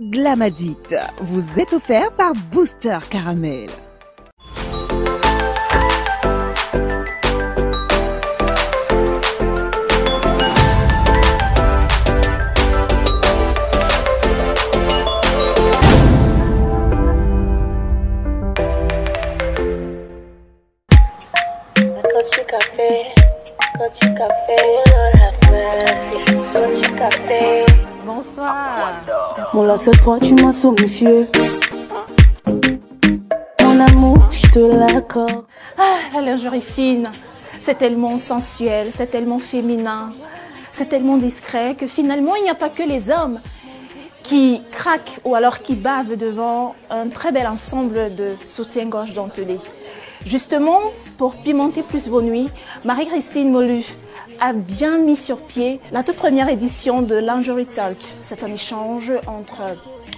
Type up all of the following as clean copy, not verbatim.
Glamadit vous est offert par Booster Caramel. Bonsoir. Bon là cette fois tu m'as somnifié. Mon amour, je te l'accorde. Ah, la lingerie fine, c'est tellement sensuel, c'est tellement féminin, c'est tellement discret que finalement il n'y a pas que les hommes qui craquent ou alors qui bavent devant un très bel ensemble de soutien-gorge dentelé. Justement, pour pimenter plus vos nuits, Marie-Christine Molu a bien mis sur pied la toute première édition de Lingerie Talk. C'est un échange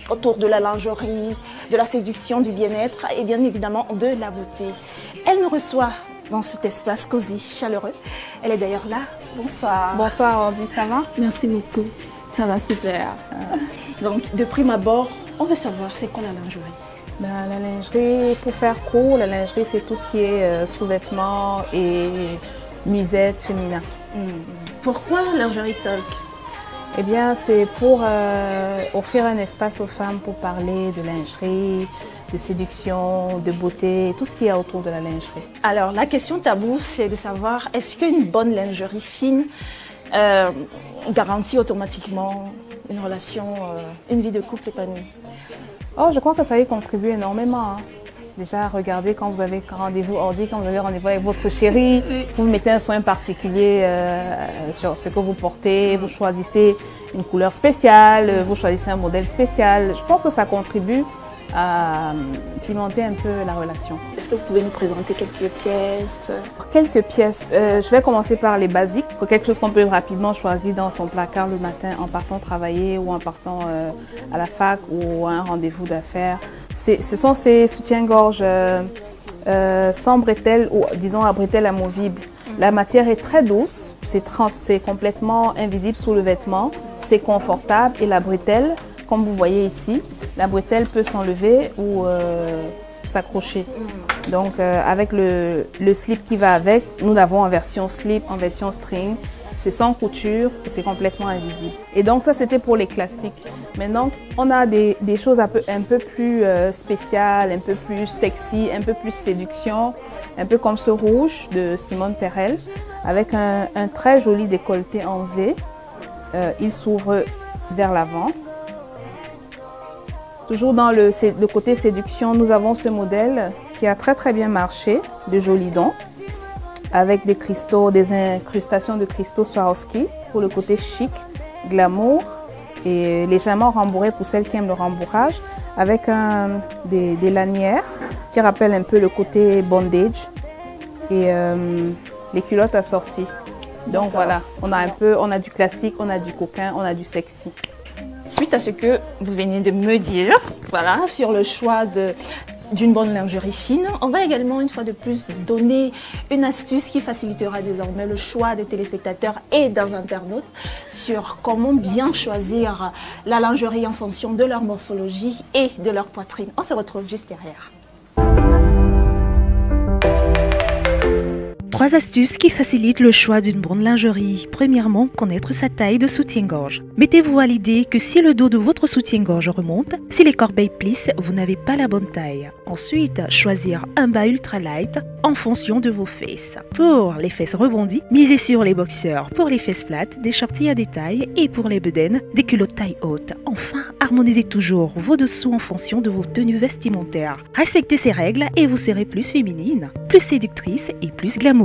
autour de la lingerie, de la séduction, du bien-être et bien évidemment de la beauté. Elle me reçoit dans cet espace cosy, chaleureux. Elle est d'ailleurs là. Bonsoir. Bonsoir Ordi, ça va? Merci beaucoup. Ça va super. Donc de prime abord, on veut savoir c'est quoi la lingerie? La lingerie, pour faire court, la lingerie c'est tout ce qui est sous-vêtements et nuisettes féminins. Pourquoi Lingerie Talk? Eh bien, c'est pour offrir un espace aux femmes pour parler de lingerie, de séduction, de beauté, tout ce qu'il y a autour de la lingerie. Alors, la question taboue, c'est de savoir est-ce qu'une bonne lingerie fine garantit automatiquement une relation, une vie de couple épanouie? Oh, je crois que ça y contribue énormément. Déjà, regardez quand vous avez rendez-vous Ordi, quand vous avez rendez-vous avec votre chéri, vous mettez un soin particulier sur ce que vous portez, vous choisissez une couleur spéciale, vous choisissez un modèle spécial. Je pense que ça contribue à pimenter un peu la relation. Est-ce que vous pouvez nous présenter quelques pièces? Quelques pièces. Je vais commencer par les basiques, quelque chose qu'on peut rapidement choisir dans son placard le matin en partant travailler ou en partant à la fac ou à un rendez-vous d'affaires. Ce sont ces soutiens-gorge sans bretelles ou disons à bretelles amovibles. La matière est très douce, c'est complètement invisible sous le vêtement, c'est confortable et la bretelle, comme vous voyez ici, la bretelle peut s'enlever ou s'accrocher. Donc avec le slip qui va avec, nous l'avons en version slip, en version string. C'est sans couture et c'est complètement invisible. Et donc ça c'était pour les classiques. Maintenant on a des choses un peu plus spéciales, un peu plus sexy, un peu plus séduction. Un peu comme ce rouge de Simone Perel avec un très joli décolleté en V. Il s'ouvre vers l'avant. Toujours dans le côté séduction, nous avons ce modèle qui a très bien marché, de jolis dents, avec des cristaux, des incrustations de cristaux Swarovski pour le côté chic, glamour et légèrement rembourré pour celles qui aiment le rembourrage, avec des lanières qui rappellent un peu le côté bondage et les culottes assorties. Donc voilà, on a du classique, on a du coquin, on a du sexy. Suite à ce que vous venez de me dire, voilà, sur le choix d'une bonne lingerie fine, on va également une fois de plus donner une astuce qui facilitera désormais le choix des téléspectateurs et des internautes sur comment bien choisir la lingerie en fonction de leur morphologie et de leur poitrine. On se retrouve juste derrière. 3 astuces qui facilitent le choix d'une bonne lingerie. Premièrement, connaître sa taille de soutien-gorge. Mettez-vous à l'idée que si le dos de votre soutien-gorge remonte, si les corbeilles plissent, vous n'avez pas la bonne taille. Ensuite, choisir un bas ultra light en fonction de vos fesses. Pour les fesses rebondies, misez sur les boxers. Pour les fesses plates, des shorties à détail et pour les bedaines, des culottes taille haute. Enfin, harmonisez toujours vos dessous en fonction de vos tenues vestimentaires. Respectez ces règles et vous serez plus féminine, plus séductrice et plus glamour.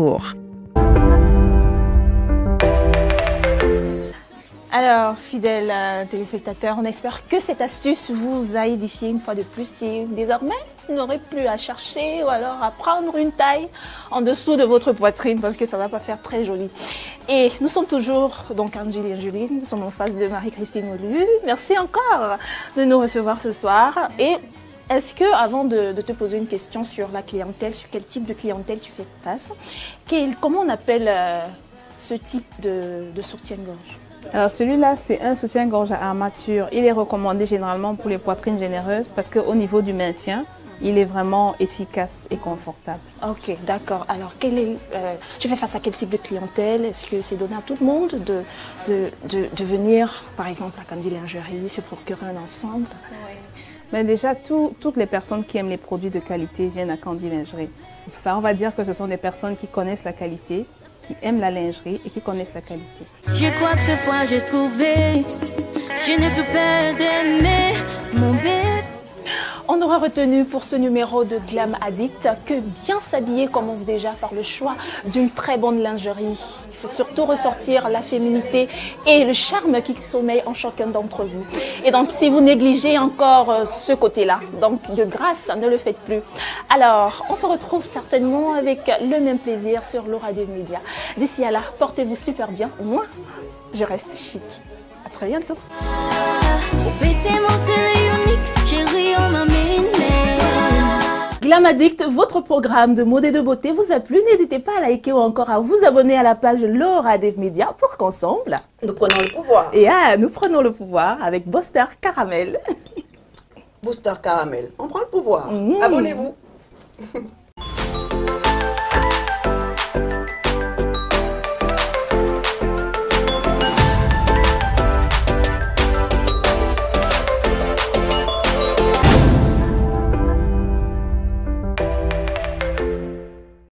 Alors, fidèles téléspectateurs, on espère que cette astuce vous a édifié une fois de plus et désormais, vous n'aurez plus à chercher ou alors à prendre une taille en dessous de votre poitrine parce que ça ne va pas faire très joli. Et nous sommes toujours, donc Angélie et Julie, nous sommes en face de Marie-Christine Molu. Merci encore de nous recevoir ce soir. Et est-ce que, avant de te poser une question sur la clientèle, sur quel type de clientèle tu fais face, comment on appelle ce type de soutien-gorge? Alors celui-là, c'est un soutien-gorge à armature. Il est recommandé généralement pour les poitrines généreuses parce qu'au niveau du maintien, il est vraiment efficace et confortable. Ok, d'accord. Alors, tu fais face à quel type de clientèle? Est-ce que c'est donné à tout le monde de venir, par exemple, à Candy Lingerie, se procurer un ensemble? Mais déjà, toutes les personnes qui aiment les produits de qualité viennent à Candy Lingerie. Enfin, on va dire que ce sont des personnes qui connaissent la qualité, qui aiment la lingerie et qui connaissent la qualité. Je crois que cette fois j'ai trouvé, je n'ai plus peur d'aimer mon bébé. On aura retenu pour ce numéro de Glam Addict que bien s'habiller commence déjà par le choix d'une très bonne lingerie. Il faut surtout ressortir la féminité et le charme qui sommeille en chacun d'entre vous. Et donc, si vous négligez encore ce côté-là, donc de grâce, ne le faites plus. Alors, on se retrouve certainement avec le même plaisir sur Laura des Médias. D'ici à là, portez-vous super bien. Moi, je reste chic. À très bientôt. Glam Addict, votre programme de mode et de beauté vous a plu. N'hésitez pas à liker ou encore à vous abonner à la page Laura des Médias pour qu'ensemble, nous prenons le pouvoir. Et nous prenons le pouvoir avec Booster Caramel. Booster Caramel, on prend le pouvoir. Abonnez-vous.